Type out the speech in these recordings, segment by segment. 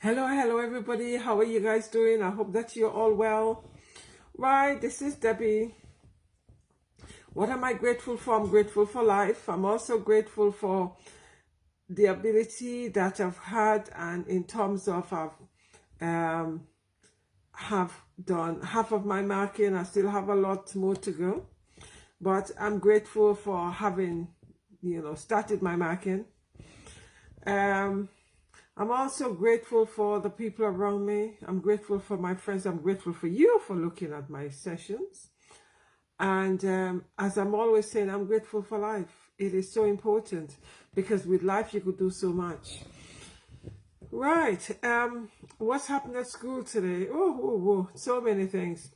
Hello everybody. How are you guys doing? I hope that you're all well. Right, this is Debbie. What am I grateful for? I'm grateful for life. I'm also grateful for the ability that I've had, and in terms of um, have done half of my marking. I still have a lot more to go, but I'm grateful for having, started my marking. Um, I'm also grateful for the people around me. I'm grateful for my friends. I'm grateful for you for looking at my sessions. And as I'm always saying, I'm grateful for life. It is so important because with life you could do so much. Right. What's happened at school today? Oh, so many things.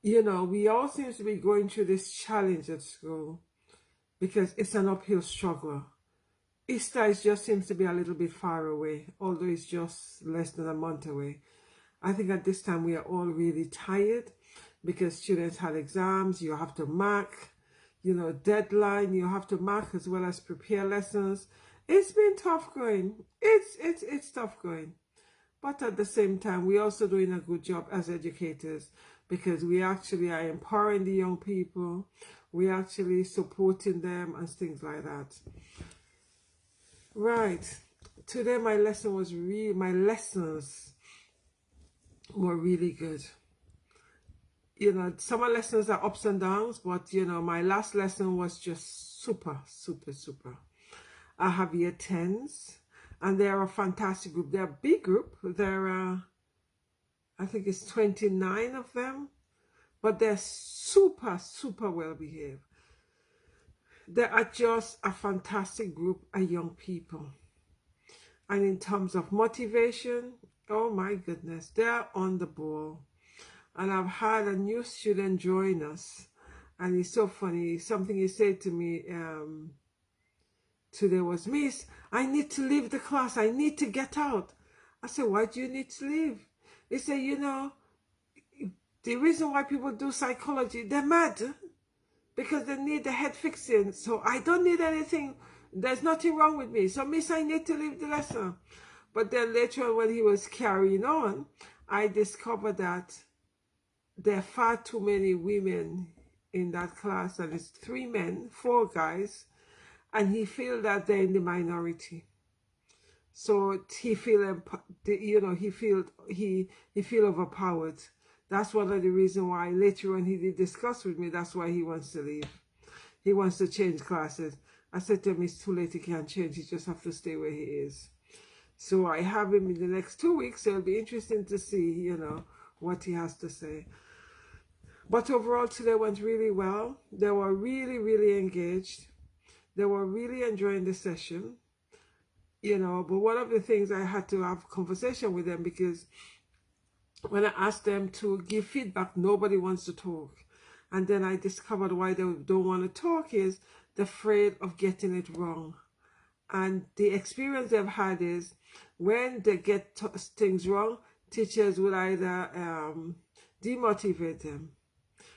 We all seem to be going through this challenge at school because it's an uphill struggle. Easter just seems to be a little bit far away, although it's just less than a month away. I think at this time we are all really tired because students had exams, you have to mark, deadline, you have to mark as well as prepare lessons. It's been tough going. It's tough going. But at the same time, we're also doing a good job as educators because we actually are empowering the young people. We're actually supporting them and things like that. Right. Today my lessons were really good. Summer lessons are ups and downs, but my last lesson was just super, super, super. I have year 10s, and they're a fantastic group. They're a big group. I think it's 29 of them, but they're super, super well behaved. They are just a fantastic group of young people. And in terms of motivation, oh my goodness, they're on the ball. And I've had a new student join us, and it's so funny. Something he said to me today was, "Miss, I need to leave the class. I need to get out." I said, "Why do you need to leave?" He said, the reason why people do psychology, they're mad because they need the head fixing. So I don't need anything. There's nothing wrong with me. So, Miss, I need to leave the lesson. But then later on, when he was carrying on, I discovered that there are far too many women in that class, and it's 3 men, 4 guys, and he feels that they're in the minority. So he feel he feel overpowered. That's one of the reasons why later on he did discuss with me. That's why he wants to leave. He wants to change classes. I said to him, it's too late. He can't change. He just have to stay where he is. So I have him in the next 2 weeks. So it'll be interesting to see, what he has to say. But overall, today went really well. They were really, really engaged. They were really enjoying the session, But one of the things, I had to have a conversation with them because when I asked them to give feedback, nobody wants to talk. And then I discovered why they don't want to talk is they're afraid of getting it wrong. And the experience they've had is when they get things wrong, teachers will either demotivate them.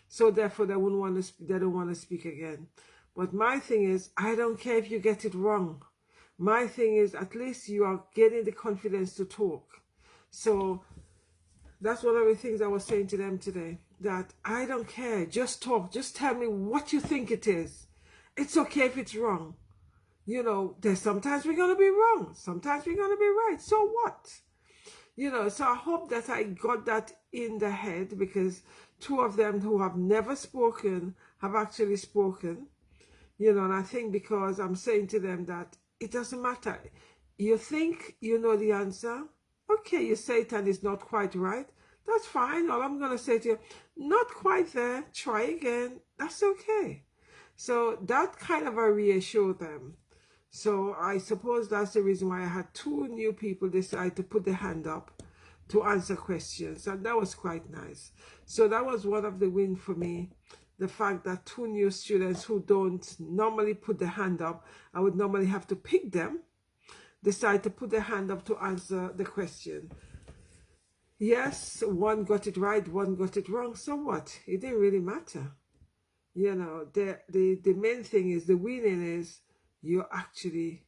So therefore, they don't want to speak again. But my thing is, I don't care if you get it wrong. My thing is, at least you are getting the confidence to talk. So that's one of the things I was saying to them today, that I don't care. Just talk. Just tell me what you think it is. It's okay if it's wrong. There's sometimes we're going to be wrong. Sometimes we're going to be right. So what? So I hope that I got that in the head, because 2 of them who have never spoken have actually spoken, and I think because I'm saying to them that it doesn't matter. You think you know the answer. Okay, you say it and it's not quite right. That's fine. All I'm going to say to you, not quite there, try again. That's okay. So that kind of reassured them. So I suppose that's the reason why I had 2 new people decide to put their hand up to answer questions, and that was quite nice. So that was one of the wins for me, the fact that 2 new students who don't normally put their hand up, I would normally have to pick them, decide to put their hand up to answer the question. Yes, one got it right, one got it wrong. So what? It didn't really matter. The main thing is, the winning is you actually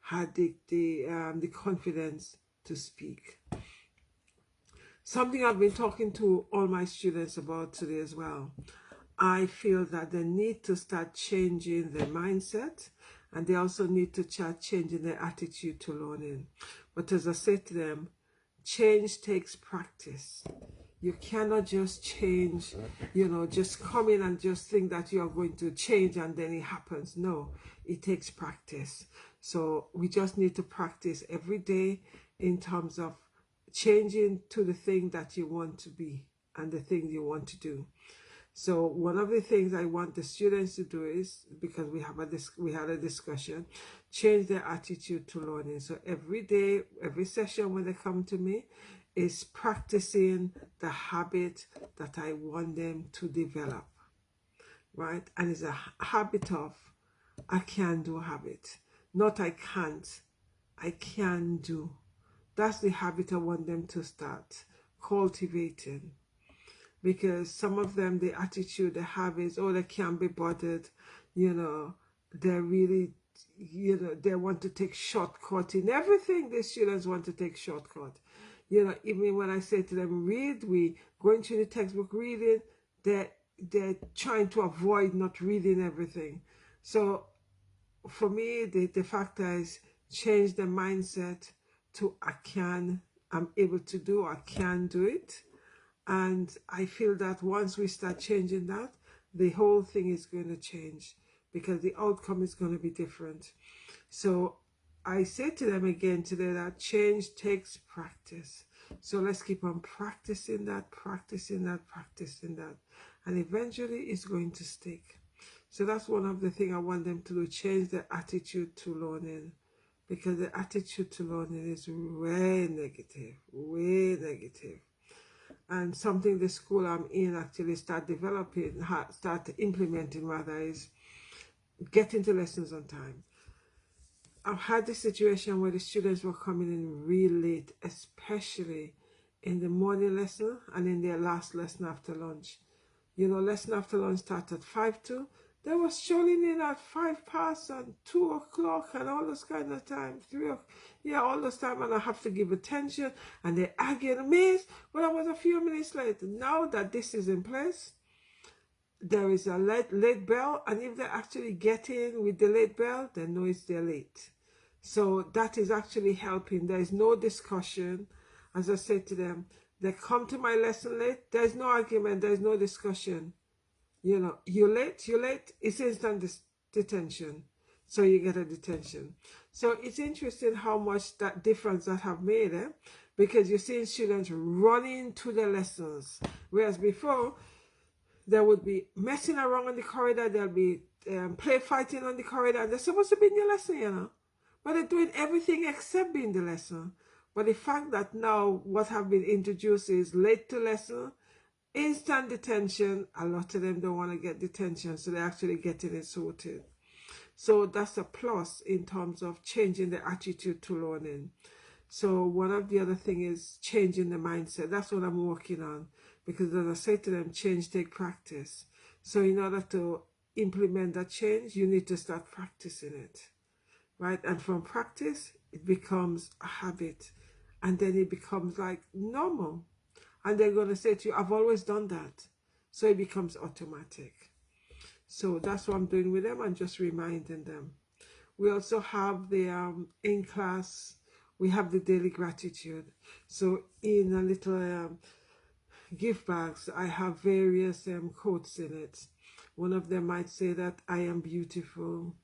had the confidence to speak. Something I've been talking to all my students about today as well. I feel that they need to start changing their mindset, and they also need to start changing their attitude to learning. But as I said to them, change takes practice. You cannot just change, just come in and just think that you are going to change and then it happens. No, it takes practice. So we just need to practice every day in terms of changing to the thing that you want to be and the thing you want to do. So one of the things I want the students to do is, because we had a discussion, change their attitude to learning. So every day, every session when they come to me is practicing the habit that I want them to develop, right? And it's a habit of I can do habit, not I can't, I can do. That's the habit I want them to start cultivating. Because some of them, the attitude they have is, oh, they can't be bothered, they're really, they want to take shortcut in everything. The students want to take shortcut. Even when I say to them, read, we going through the textbook reading, they're trying to avoid not reading everything. So for me, the factor is change the mindset to I'm able to do, I can do it. And I feel that once we start changing that, the whole thing is going to change because the outcome is going to be different. So I say to them again today that change takes practice. So let's keep on practicing that. And eventually it's going to stick. So that's one of the things I want them to do, change their attitude to learning. Because the attitude to learning is way negative. And something the school I'm in actually start implementing rather, is getting to lessons on time. I've had this situation where the students were coming in real late, especially in the morning lesson and in their last lesson after lunch. Lesson after lunch started at 5:02. They were strolling in at 5 past and 2 o'clock and all those kind of time, 3 o'clock. Yeah, all those time, and I have to give attention, and they argue, Miss, well, I was a few minutes late. Now that this is in place, there is a late bell, and if they actually get in with the late bell, they know they're late. So that is actually helping. There is no discussion. As I said to them, they come to my lesson late, there's no argument, there's no discussion. You're late, it's instant detention. So you get a detention. So it's interesting how much that difference that have made, because you're seeing students running to the lessons. Whereas before, they would be messing around in the corridor, they'll be play fighting on the corridor, and they're supposed to be in the lesson, But they're doing everything except being in the lesson. But the fact that now what have been introduced is late to lesson, instant detention, a lot of them don't want to get detention, so they're actually getting it sorted. So that's a plus in terms of changing the attitude to learning. So one of the other thing is changing the mindset. That's what I'm working on, because as I say to them, change take practice. So in order to implement that change, you need to start practicing it, right? And from practice, it becomes a habit, and then it becomes like normal. And they're going to say to you, I've always done that. So it becomes automatic. So that's what I'm doing with them and just reminding them. We also have the, in class, we have the daily gratitude. So in a little gift bags, I have various quotes in it. One of them might say that I am beautiful.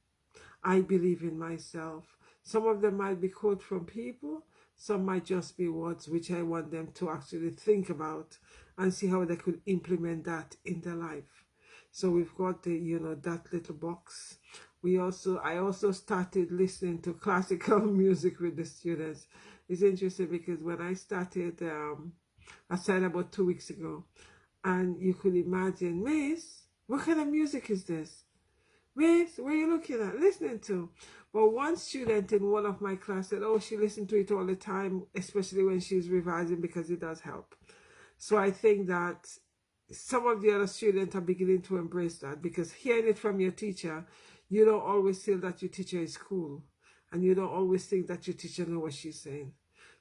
I believe in myself. Some of them might be quotes from people. Some might just be words which I want them to actually think about and see how they could implement that in their life. So we've got the, that little box. I also started listening to classical music with the students. It's interesting because when I started, I started about 2 weeks ago, and you could imagine, Miss, what kind of music is this? Miss, what are you looking at, listening to? But one student in one of my class said, oh, she listened to it all the time, especially when she's revising, because it does help. So I think that some of the other students are beginning to embrace that, because hearing it from your teacher, you don't always feel that your teacher is cool. and you don't always think that your teacher knows what she's saying.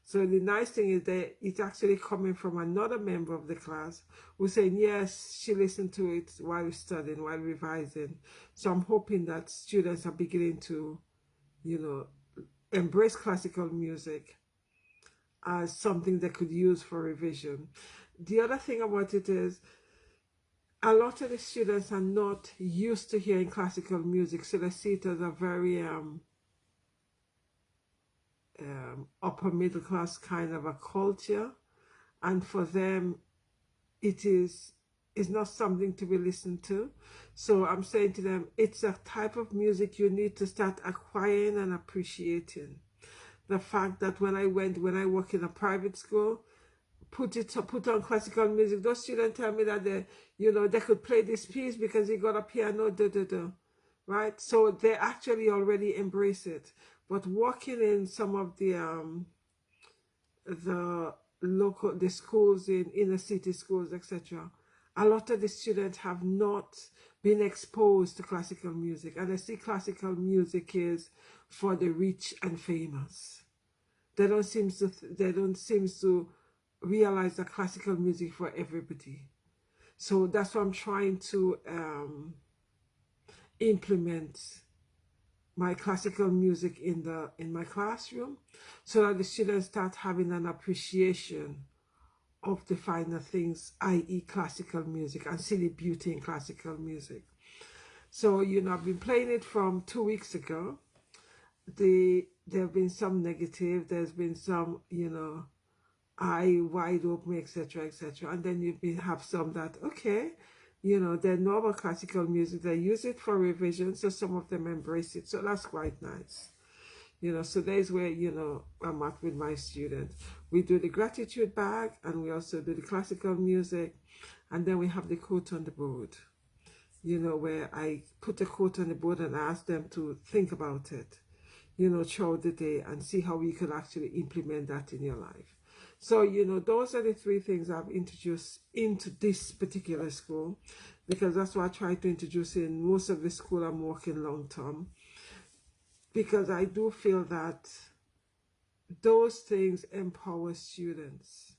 So the nice thing is that it's actually coming from another member of the class who's saying, yes, she listened to it while studying, while revising. So I'm hoping that students are beginning to, you know, embrace classical music as something they could use for revision. The other thing about it is a lot of the students are not used to hearing classical music, so they see it as a very upper middle class kind of a culture, and for them it is not something to be listened to. So I'm saying to them, it's a type of music you need to start acquiring and appreciating. The fact that when I work in a private school, put on classical music, those students tell me that they could play this piece because he got a piano, right? So they actually already embrace it. But working in some of the schools in inner city schools, etc., a lot of the students have not been exposed to classical music, and I see classical music is for the rich and famous. They don't seem to realize that classical music for everybody. So that's why I'm trying to implement my classical music in my classroom, so that the students start having an appreciation of the finer things, i.e. classical music, and see the beauty in classical music. So, I've been playing it from 2 weeks ago. There have been some negative, there's been some, eye wide open, etc., etc. And then you have some that, okay, they're normal classical music, they use it for revision, so some of them embrace it. So that's quite nice. So there's where, I'm at with my students. We do the gratitude bag, and we also do the classical music, and then we have the quote on the board, where I put a quote on the board and ask them to think about it, throughout the day, and see how we can actually implement that in your life. So, those are the 3 things I've introduced into this particular school, because that's what I try to introduce in most of the school I'm working long term, because I do feel that those things empower students,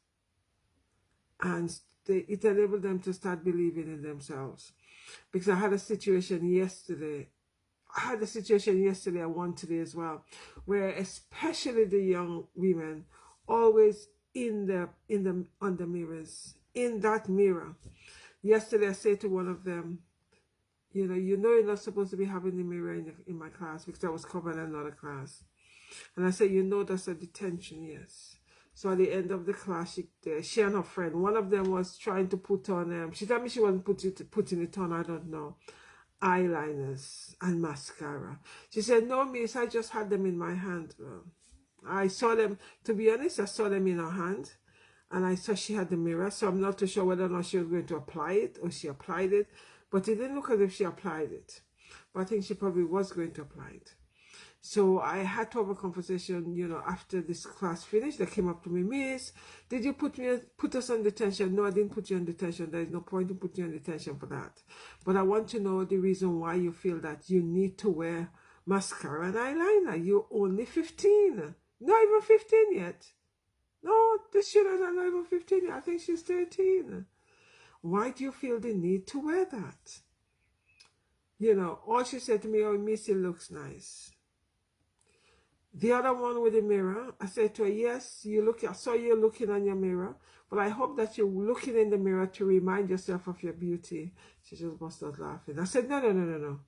and it enables them to start believing in themselves. Because I had a situation yesterday, and one today as well, where especially the young women always on the mirrors, in that mirror. Yesterday I said to one of them, you're not supposed to be having the mirror in my class, because I was covering another class. And I said, that's a detention, yes. So at the end of the class, she and her friend, one of them was trying to put on, she told me she wasn't putting it on, I don't know, eyeliners and mascara. She said, no, miss, I just had them in my hand. I saw them, to be honest, I saw them in her hand, and I saw she had the mirror, so I'm not too sure whether or not she was going to apply it, or she applied it, but it didn't look as if she applied it. But I think she probably was going to apply it. So I had to have a conversation, after this class finished. They came up to me, miss, did you put us on detention? No, I didn't put you on detention. There is no point in putting you on detention for that. But I want to know the reason why you feel that you need to wear mascara and eyeliner. You're only 15. Not even 15 yet. No, the students are not even 15 yet. I think she's 13. Why do you feel the need to wear that? All she said to me, oh, miss, it looks nice. The other one with the mirror, I said to her, yes, I saw you looking on your mirror, but I hope that you're looking in the mirror to remind yourself of your beauty. She just busted laughing. I said, no.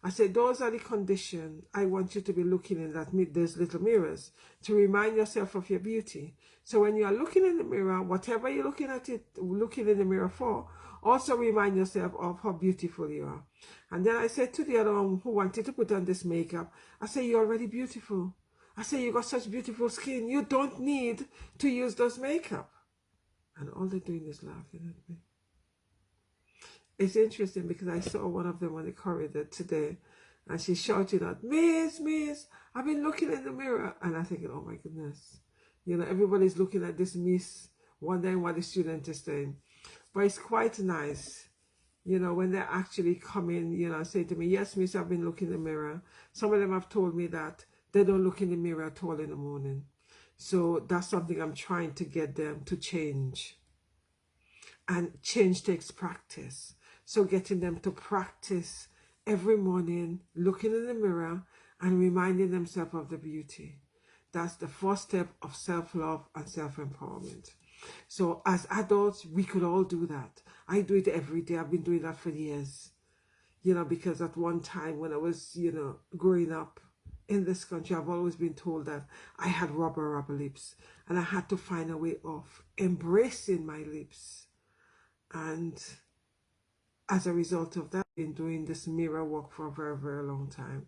I said, those are the conditions. I want you to be looking in those little mirrors to remind yourself of your beauty. So when you are looking in the mirror, whatever you're looking in the mirror for, also remind yourself of how beautiful you are. And then I said to the other one who wanted to put on this makeup, I said, you're already beautiful. I said, you got such beautiful skin. You don't need to use those makeup. And all they're doing is laughing at me. It's interesting because I saw one of them on the corridor today, and she's shouting out, miss, I've been looking in the mirror. And I'm thinking, oh my goodness. Everybody's looking at this miss, wondering what the student is saying. But it's quite nice, You know, when they actually come in, you know, say to me, yes, miss, I've been looking in the mirror. Some of them have told me that they don't look in the mirror at all in the morning. So that's something I'm trying to get them to change. And change takes practice. So getting them to practice every morning, looking in the mirror and reminding themselves of the beauty. That's the first step of self-love and self-empowerment. So as adults, we could all do that. I do it every day. I've been doing that for years. You know, because at one time when I was, you know, growing up in this country, I've always been told that I had rubber lips. And I had to find a way of embracing my lips. And as a result of that, I've been doing this mirror work for a very, very long time.